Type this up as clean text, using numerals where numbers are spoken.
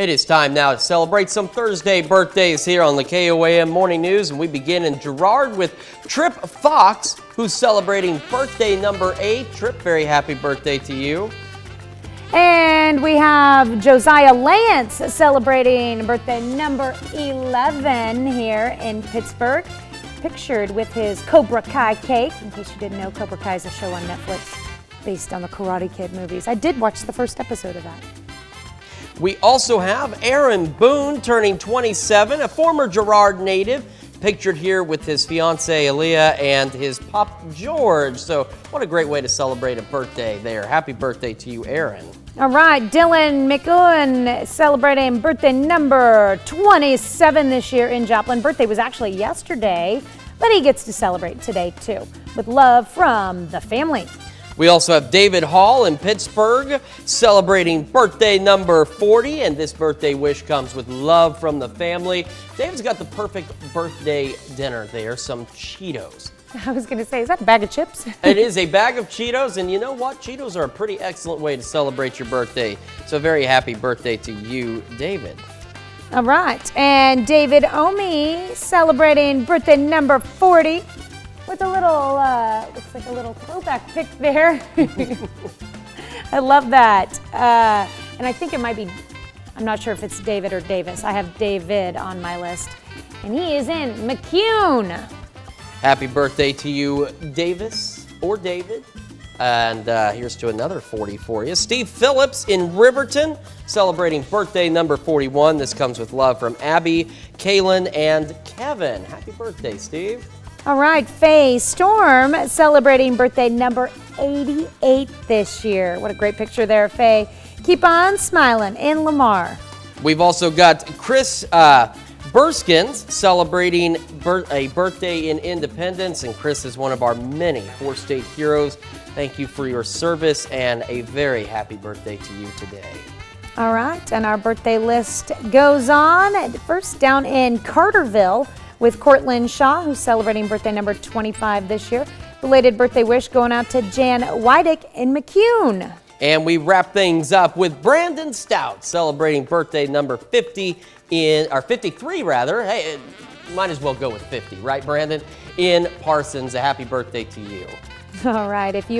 It is time now to celebrate some Thursday birthdays here on the KOAM Morning News, and we begin in Girard with Trip Fox, who's celebrating birthday number 8. Trip, very happy birthday to you. And we have Josiah Lance celebrating birthday number 11 here in Pittsburgh, pictured with his Cobra Kai cake. In case you didn't know, Cobra Kai is a show on Netflix based on the Karate Kid movies. I did watch the first episode of that. We also have Aaron Boone turning 27, a former Girard native, pictured here with his fiancee Aaliyah and his Pop George. So what a great way to celebrate a birthday there. Happy birthday to you, Aaron. All right, Dylan Mcguin celebrating birthday number 27 this year in Joplin. Birthday was actually yesterday, but he gets to celebrate today too, with love from the family. We also have David Hall in Pittsburgh celebrating birthday number 40, and this birthday wish comes with love from the family. David's got the perfect birthday dinner there, some Cheetos. I was going to say, is that a bag of chips? It is a bag of Cheetos, and you know what? Cheetos are a pretty excellent way to celebrate your birthday. So very happy birthday to you, David. All right, and David Omi celebrating birthday number 40. With a little, looks like a little throwback pic there. I love that. And I think it might be, I'm not sure if it's David or Davis. I have David on my list. And he is in Mcguin. Happy birthday to you, Davis or David. And here's to another 40 for you. Steve Phillips in Riverton celebrating birthday number 41. This comes with love from Abby, Kaylin, and Kevin. Happy birthday, Steve. All right, Faye Storm celebrating birthday number 88 this year. What a great picture there, Faye. Keep on smiling in Lamar. We've also got Chris Burskin celebrating a birthday in Independence, and Chris is one of our many four-state heroes. Thank you for your service, and a very happy birthday to you today. All right, and our birthday list goes on. First, down in Carterville, with Cortland Shaw, who's celebrating birthday number 25 this year. Belated birthday wish going out to Jan Wydick in Mcguin. And we wrap things up with Brandon Stout celebrating birthday number 53 rather. Hey, might as well go with 50, right, Brandon? In Parsons. A happy birthday to you. All right, if you